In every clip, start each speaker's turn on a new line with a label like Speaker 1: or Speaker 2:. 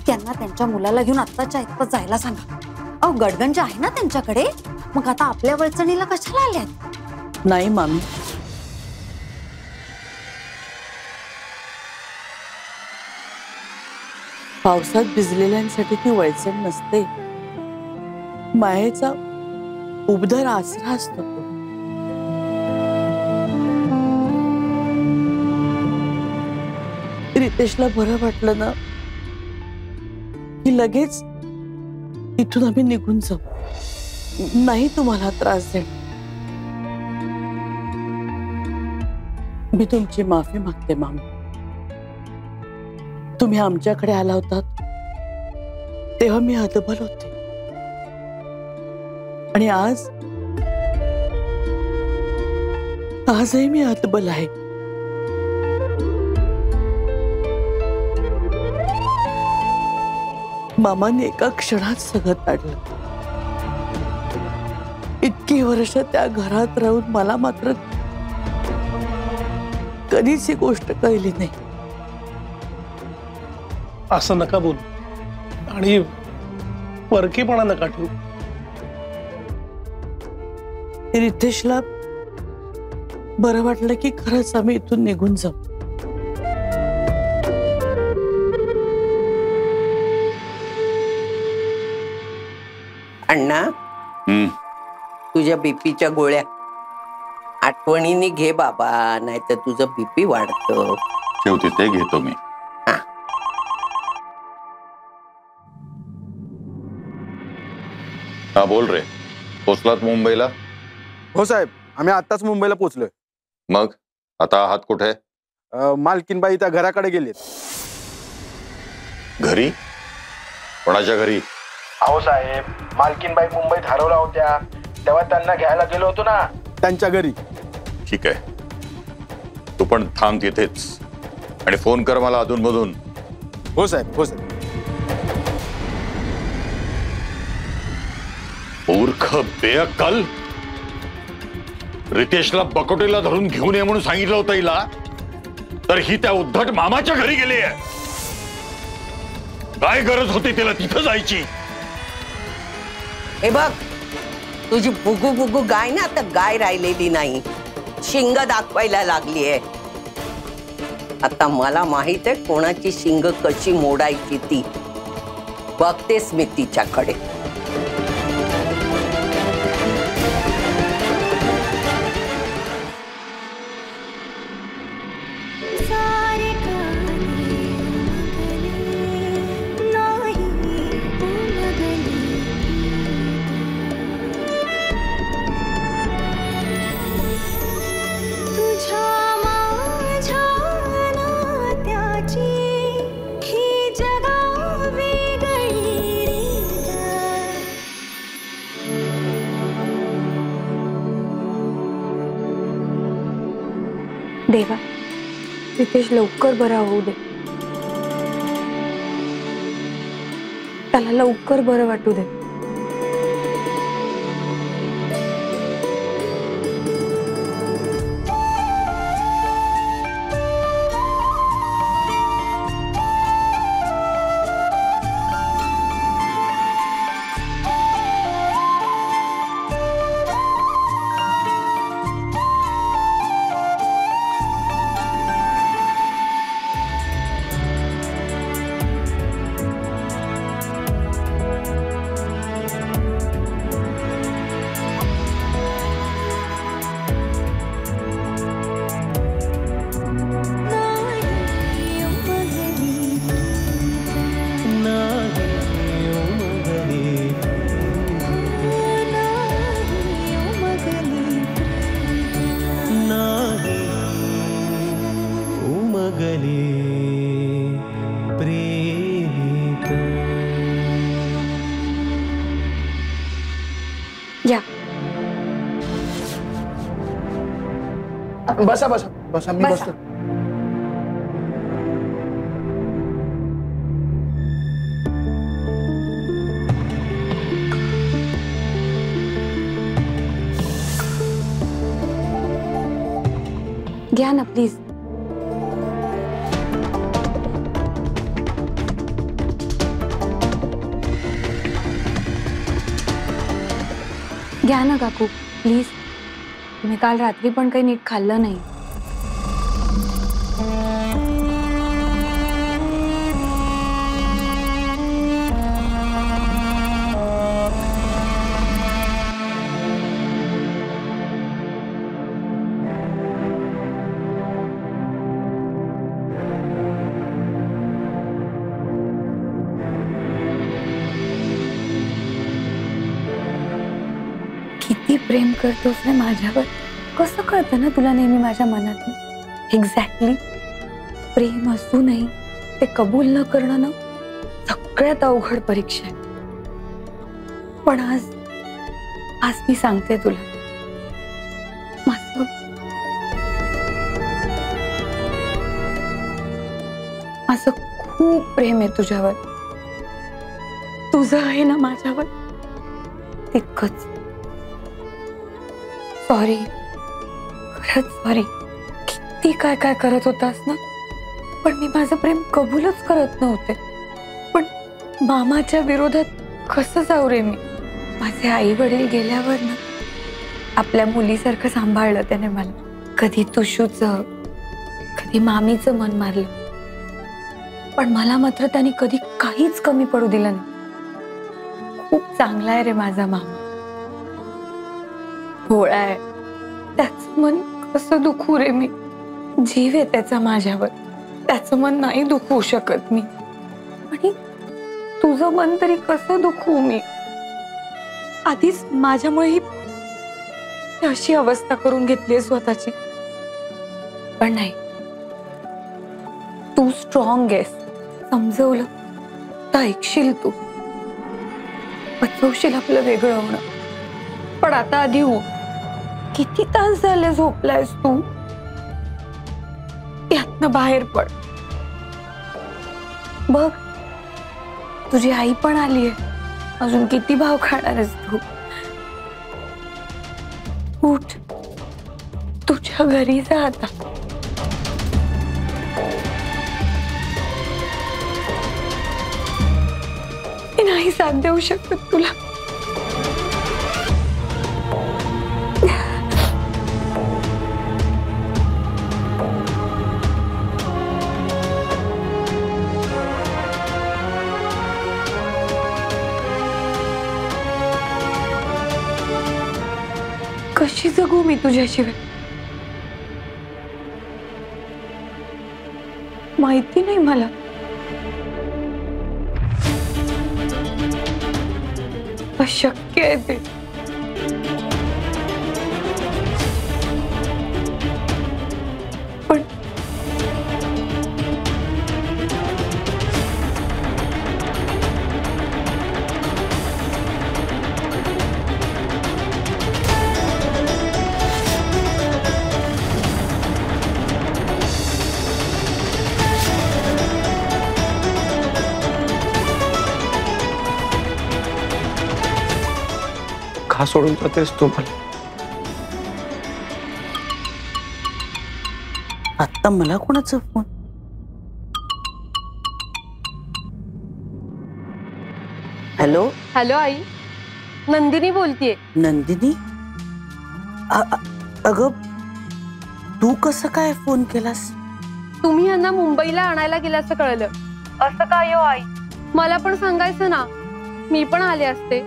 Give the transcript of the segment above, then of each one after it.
Speaker 1: त्यांना त्यांच्या मुलाला घेऊन आत्ताच्या आत्ता जायला सांगा. अहो गडगंज आहे ना त्यांच्याकडे, मग आता आपल्या वळचणीला कशाला आल्यात?
Speaker 2: नाही मामी, पावसात भिजलेल्यांसाठी ती वळचण नसते, मायेचा उबदार आसरा असतो तो. रितेशला बरं वाटलं ना की लगेच इथून आम्ही निघून जाऊ, नाही तुम्हाला त्रास देणार. मी तुमची माफी मागते मामी. तुम्ही आमच्याकडे आला होतात तेव्हा मी हतबल होते, आणि आजही मी हतबल आहे. मामाने एका क्षणात सगळं काढलं. इतकी वर्ष त्या घरात राहून मला मात्र कधीच ही गोष्ट कळली नाही.
Speaker 3: असं नका बोल आणि परकेपणा नका ठेवू.
Speaker 2: रितेशला बरं वाटलं की खरंच आम्ही इथून निघून जाऊ.
Speaker 4: अण्णा, तुझ्या बीपीच्या गोळ्या आठवणीने घे बाबा, नाहीतर तुझं बीपी वाढतं.
Speaker 5: शेवटी ते घेतो मी. हा बोल रे, पोचलात मुंबईला?
Speaker 6: हो साहेब, आम्ही आताच मुंबईला पोहोचलोय.
Speaker 5: मग आता आहात कुठे?
Speaker 6: मालकीनबाई त्या घराकडे गेलेत.
Speaker 5: घरी? कोणाच्या घरी?
Speaker 6: अहो साहेब, मालकीनबाई मुंबईत हरवल्या होत्या, तेव्हा त्यांना घ्यायला गेलो होतो ना, त्यांच्या घरी.
Speaker 5: ठीक आहे, तू पण थांब तिथेच आणि फोन कर मला अधूनमधून.
Speaker 6: हो साहेब, हो साहेब.
Speaker 5: मूर्ख बेअक्कल, रितेशला बकोटीला धरून घेऊन ये म्हणून सांगितलं होतं हिला, तर ही त्या उद्धट मामाच्या घरी गेली आहे. काय गरज होती तिला तिथं जायची?
Speaker 4: हे बघ, तुझी बुगू बुगू गाय ना आता गाय राहिलेली नाही, शिंग दाखवायला लागली आहे. आता मला माहित आहे कोणाची शिंग कशी मोडायची ती. बघतेस मी तिच्याकडे.
Speaker 7: देवा, रितेश लवकर बरा होऊ दे, त्याला लवकर बरं वाटू दे. या
Speaker 6: बसा बसा बसा, मी बसतो.
Speaker 7: घ्या ना प्लीज. घ्या ना काकू प्लीज. तुम्ही काल रात्री पण काही नीट खाल्लं नाही. किती प्रेम करतोस ना माझ्यावर. कसं कळतं ना तुला नेहमी माझ्या मनात. एक्झॅक्टली. प्रेम असूनही ते कबूल न करणं ना सगळ्यात अवघड परीक्षा आहे. पण आज मी सांगते तुला, माझं खूप प्रेम आहे तुझ्यावर. तुझं आहे ना माझ्यावर तितकंच. सॉरी, खरंच सॉरी. किती काय काय करत होतास ना, पण मी माझं प्रेम कबूलच करत नव्हते. पण मामाच्या विरोधात कसं जाऊ रे मी. माझे आई वडील गेल्यावर ना आपल्या मुलीसारखं सांभाळलं त्याने मला. कधी तुशूचं, कधी मामीचं मन मारलं, पण मला मात्र त्याने कधी काहीच कमी पडू दिलं नाही. खूप चांगला आहे रे माझा मामा. भोळा आहे. त्याचं मन कसं दुखू रे मी. जीव आहे त्याचा माझ्यावर. त्याचं मन नाही दुखवू शकत मी. आणि तुझं मन तरी कसं दुखवू मी. आधीच माझ्यामुळे ही अशी अवस्था करून घेतली स्वतःची. पण नाही, तू स्ट्रॉंग आहेस. समजवलं तर ऐकशील तू. वाचवशील आपलं वेगळं होणं. पण आता आधी हो. किती तास झाले झोपलायस तू. यातनं बाहेर पड. बघ तुझी आई पण आली आहे. अजून किती भाव खाणार आहेस तू. उठ, तुझ्या घरी जा आता. मी नाही साथ देऊ शकत तुला. कशी जगू मी तुझ्याशिवाय. माहिती नाही मला. अशक्य आहे ते. पण
Speaker 8: का सोडून जातेस तू मला.
Speaker 2: आता मला कोणाचा फोन.
Speaker 4: हॅलो.
Speaker 9: हॅलो आई, नंदिनी बोलतीये.
Speaker 2: नंदिनी, अगं तू कसं काय फोन केलास.
Speaker 9: तुम्ही यांना मुंबईला आणायला गेल्याचं कळलं. असं काय हो आई. मला पण सांगायचं ना, मी पण आले असते.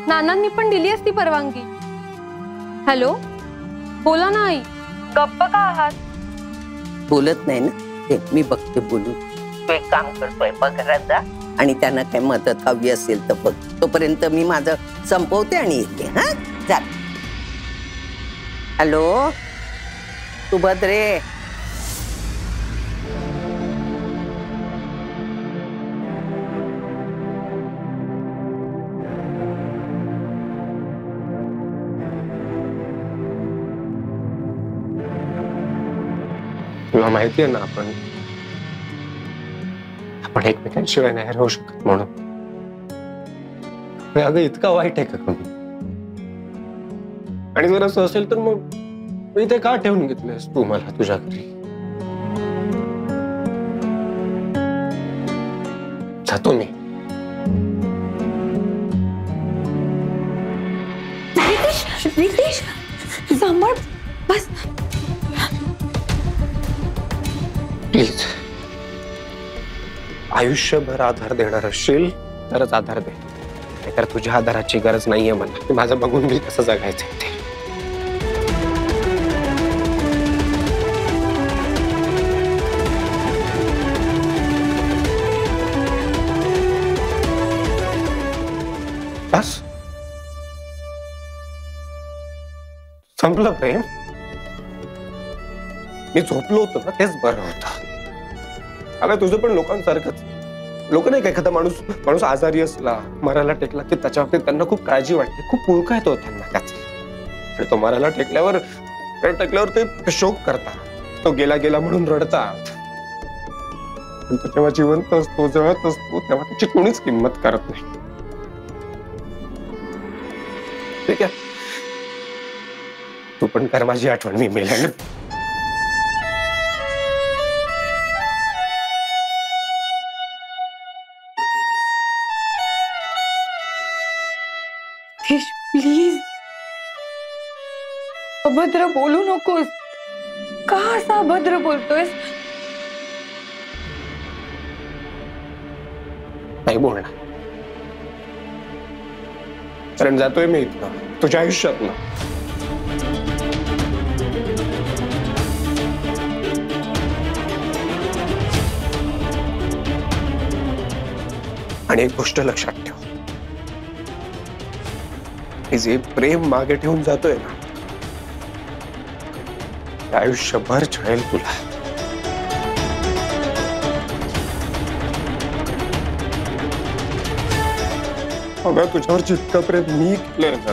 Speaker 9: नानांनी पण दिली असती परवानगी. हॅलो, बोला ना आई. गप्प का आहात.
Speaker 4: बोलत नाही ना ते. मी बघते बोलू. तू एक काम करतोय, घरात जा आणि त्यांना काही मदत हवी असेल तर बघ. तोपर्यंत मी माझं संपवते आणि येते. हा जा. हॅलो सुभद्रे.
Speaker 8: तुला माहिती आहे ना आपण एकमेकांशिवाय नाही राहू शकत म्हणून. अगं इतका वाईट आहे का कमी. आणि जर असं असेल तर मग इथे का ठेवून घेतलंयस तू मला तुझ्या घरी. जातो मी.
Speaker 7: रितेश सांभाळ बस.
Speaker 8: प्लीज आयुष्यभर आधार देणार असशील तरच आधार दे, नाहीतर तुझ्या आधाराची गरज नाहीये मला. माझं बघून मी कसं जगायचंय ते. बस संपलं प्रेम. मी झोपलो होतो ना तेच बरं होतं. अगं तुझं पण लोकांसारखंच. लोक नाही का, एखादा माणूस आजारी असला, मरायला टेकला की त्याच्या बाबतीत त्यांना खूप काळजी वाटते, खूप पुळका येतो त्यांना त्याचा. आणि तो मरायला टेकल्यावर ते शोक करतात, तो गेला म्हणून रडतात. पण तो जेव्हा जिवंत असतो, जळत असतो, तेव्हा त्याची कोणीच किंमत करत नाही. ठीक आहे, तू पण कर माझी आठवण मी मेल्याने.
Speaker 7: प्लीज अभद्र बोलू नकोस. का असं अभद्र बोलतोयस?
Speaker 8: नाही बोलणार, कारण जातोय मी इथनं, तुझ्या आयुष्यातनं. आणि एक गोष्ट लक्षात ठेव, जे प्रेम मागे ठेवून जातोय ना, ते आयुष्यभर छळेल तुला. अगं तुझ्यावर जितकं प्रेम मी केलंय ना,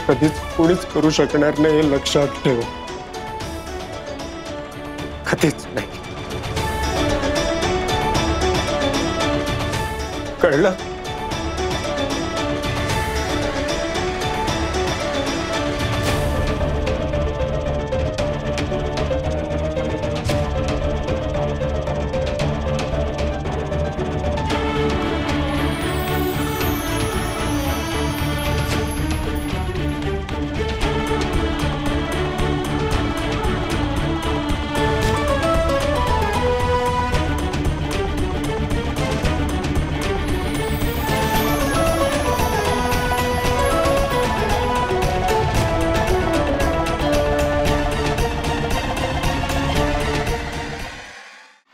Speaker 8: कधीच कोणीच करू शकणार नाही, हे लक्षात ठेव. कधीच नाही. कळलं?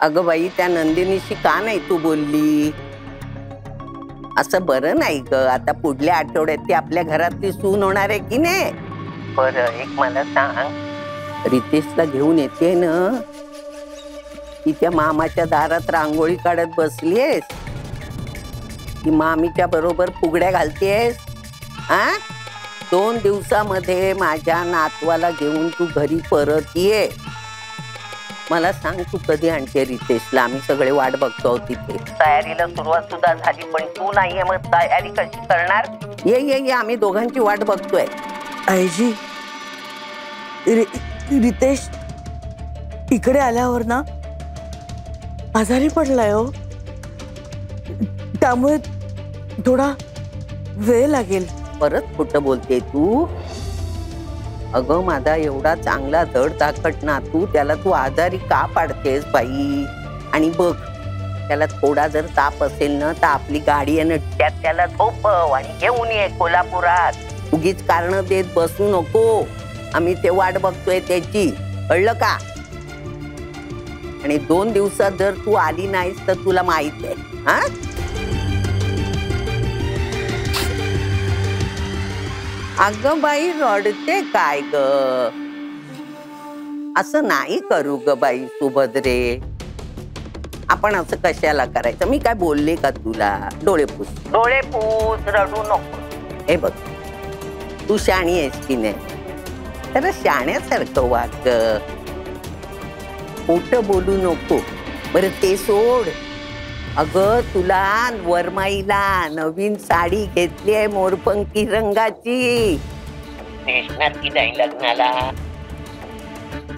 Speaker 4: अगं बाई, त्या नंदिनीशी का नाही तू बोलली? असं बरं नाही ग. आता पुढल्या आठवड्यात ती आपल्या घरातली सून होणार आहे की नाही? बरं एक मला सांग, रितेशला घेऊन येते ना, ती त्या मामाच्या दारात रांगोळी काढत बसलीयस की मामीच्या बरोबर फुगड्या घालतेस? 2 दिवसामध्ये माझ्या नातवाला घेऊन तू घरी परत ये. मला सांग तू कधी आणते रितेशला? आम्ही सगळे वाट बघतो तिथे. तयारीला सुरुवात सुद्धा झाली पण तू नाहीये, मग तयारी कशी करणार? ये ये ये, आम्ही दोघांची वाट बघतोय.
Speaker 2: आईजी, रितेश इकडे आल्यावर ना आजारी पडलाय हो, त्यामुळे थोडा वेळ लागेल.
Speaker 4: परत खोटं बोलते तू? अगं माझा एवढा चांगला धड ताकट नातू, त्याला तू आजारी का पाडतेस बाई? आणि बघ, त्याला थोडा जर ताप असेल ना तर आपली गाडी आहे ना, त्यात त्याला झोपव आणि घेऊन ये कोल्हापुरात. उगीच कारण देत बसू नको. आम्ही ते वाट बघतोय त्याची, कळलं का? आणि 2 दिवसात जर तू आली नाहीस तर तुला माहित आहे. हा, अगं बाई रडते काय ग? असं नाही करू ग बाई सुभद्रे. आपण असं कशाला करायचं? मी काय बोलले का तुला? डोळे पुस, डोळे पुस, रडू नको. हे बघ, तू शाणी आहेस की नाही, तर शाण्यासारखं वाग. खोटं बोलू नको. बरं ते सोड. अगं तुला वरमाईला नवीन साडी घेतली आहे मोरपंखी रंगाची, नेसणार की नाही लग्नाला?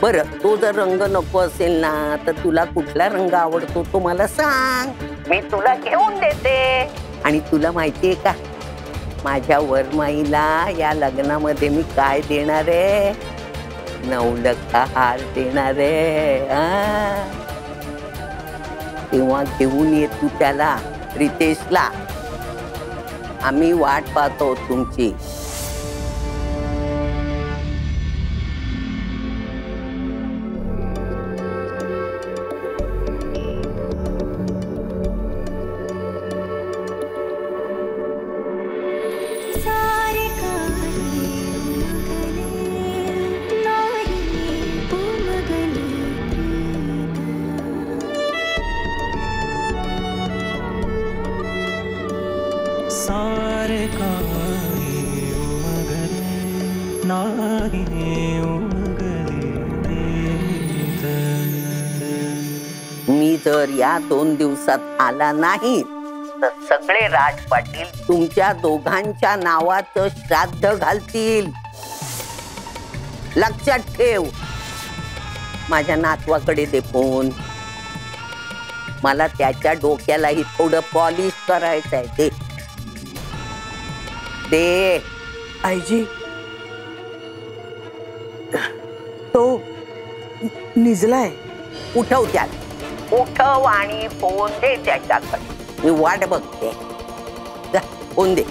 Speaker 4: बरं तो जर रंग नको असेल ना तर तुला कुठला रंग आवडतो तो मला सांग, मी तुला घेऊन देते. आणि तुला माहितीये का, माझ्या वरमाईला या लग्नामध्ये मी काय देणार आहे? 9 लाख हार देणार आहे. तेव्हा घेऊन ये तू त्याला, रितेशला. आम्ही वाट पाहतो तुमची. मी जर या 2 दिवसात आला नाही तर सगळे राज पाटील तुमच्या दोघांच्या नावाचं श्राद्ध घालतील. लक्षात ठेव. माझ्या नातवाकडे दे फोन. मला त्याच्या डोक्यालाही थोडं पॉलिश करायचंय. दे दे.
Speaker 2: आईजी, तो निजलाय.
Speaker 4: उठव त्याला. उठव आणि फोन दे त्याच्याकडे. मी वाट बघते. जा, फोन दे.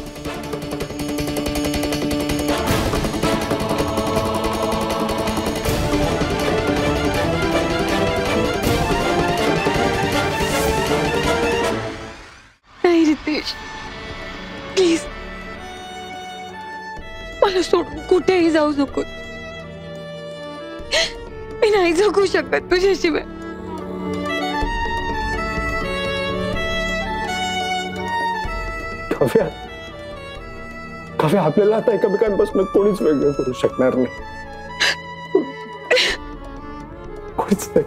Speaker 7: नाही रितेश, प्लीज मला सोडून कुठेही जाऊ नको. मी नाही जगू शकत तुझ्याशिवाय.
Speaker 8: काव्या, आपल्याला आता एकमेकांपासून कोणीच वेगळं करू शकणार नाही. कोणीच नाही.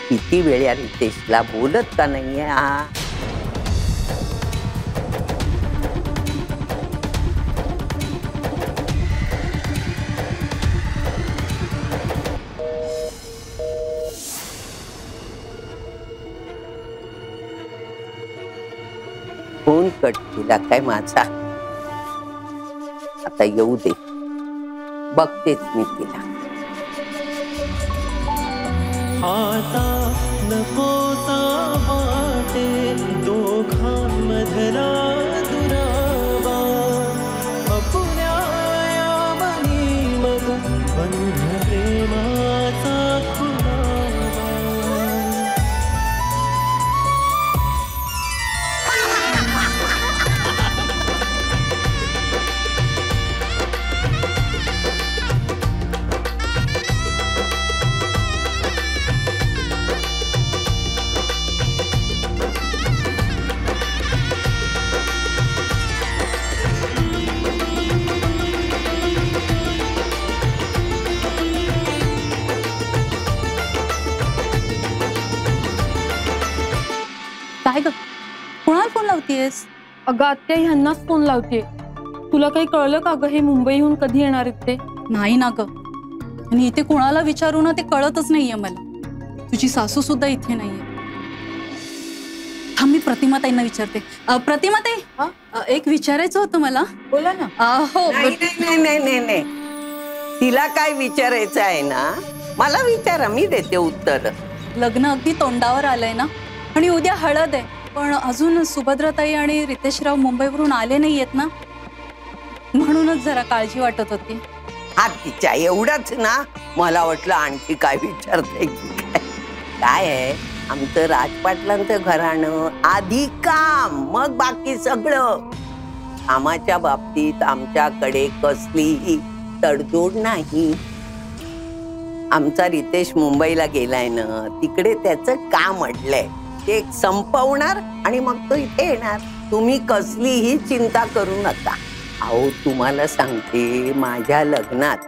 Speaker 4: किती वेळ या रितेशला बोलत का नाहीये? फोन कट केला काय माझा? आता येऊ दे, बघतेच मी तिला.
Speaker 10: आता नकोसा वाटे दोघांमधला दुरावा, अपुऱ्या यावनी मग बंध प्रेमाचा खुलावा.
Speaker 1: काय ग, कोणाला फोन लावतीयस?
Speaker 9: अगं आत्या, ह्यांनाच फोन लावते. तुला काही कळलं का ग, हे मुंबईहून कधी येणार आहेत ते?
Speaker 1: नाही ना ग, आणि इथे कोणाला विचारू ना ते कळतच नाहीये मला. तुझी सासू सुद्धा इथे नाहीये. थांब, मी प्रतिमा ताईंना विचारते. प्रतिमा ताई, एक विचारायचं होतं मला.
Speaker 2: बोला ना.
Speaker 1: हो.
Speaker 4: नाही, तिला काय विचारायचं आहे ना, मला विचारा, मी देते उत्तर.
Speaker 1: लग्न अगदी तोंडावर आलंय ना, आणि उद्या हळद आहे, पण अजून सुभद्राताई आणि रितेशराव मुंबईवरून आले नाहीयेत ना, म्हणूनच जरा काळजी वाटत होती.
Speaker 4: हा, तिच्या एवढंच ना? मला वाटलं आणखी काय विचारते. काय आहे, आमचं राजपाटलांचं घराणं आधी काम, मग बाकी सगळं. कामाच्या बाबतीत आमच्याकडे कसलीही तडजोड नाही. आमचा रितेश मुंबईला गेलाय ना, तिकडे त्याचं काम अडलंय. ते संपवणार आणि मग तो इथे येणार. तुम्ही कसलीही चिंता करू नका. अहो, तुम्हाला सांगते, माझ्या लग्नात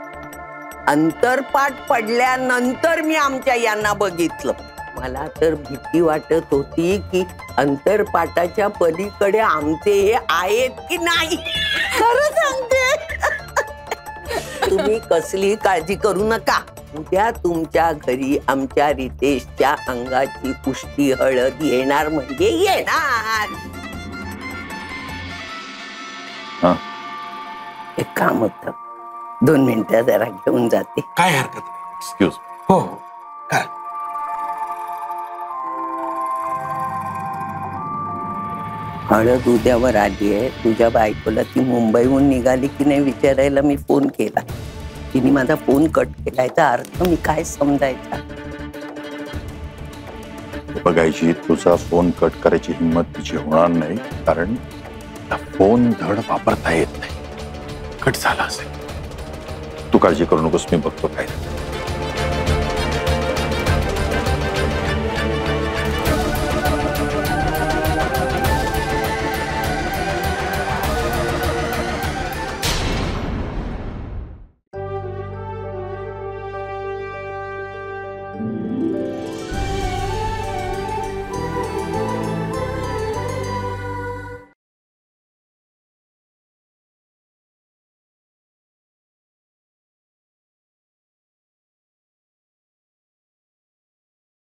Speaker 4: अंतरपाट पडल्यानंतर मी आमच्या यांना बघितलं. मला तर भीती वाटत होती की अंतरपाटाच्या पलीकडे आमचे हे आहेत की नाही. खरं सांगते. तुम्ही कसली काळजी करू नका. उद्या तुमच्या घरी आमच्या रितेशच्या अंगाची पुष्टी हळद येणार म्हणजे येणार.
Speaker 5: हा.
Speaker 4: एक काम होतं, 2 मिनिटं जरा घेऊन जाते.
Speaker 6: काय हरकत नाही.
Speaker 5: एक्सक्यूज.
Speaker 6: हो काय
Speaker 4: हळद उद्यावर आली आहे. तुझ्या बायकोला ती मुंबईहून निघाली की नाही विचारायला मी फोन केला. तिने माझा फोन कट केला. याचा अर्थ मी काय समजायचा?
Speaker 5: बघायची, तुझा फोन कट करायची हिंमत तिची होणार नाही, कारण फोन धड वापरता येत नाही. कट झाला असेल. तू काळजी करू नकोस, मी बघतो काय.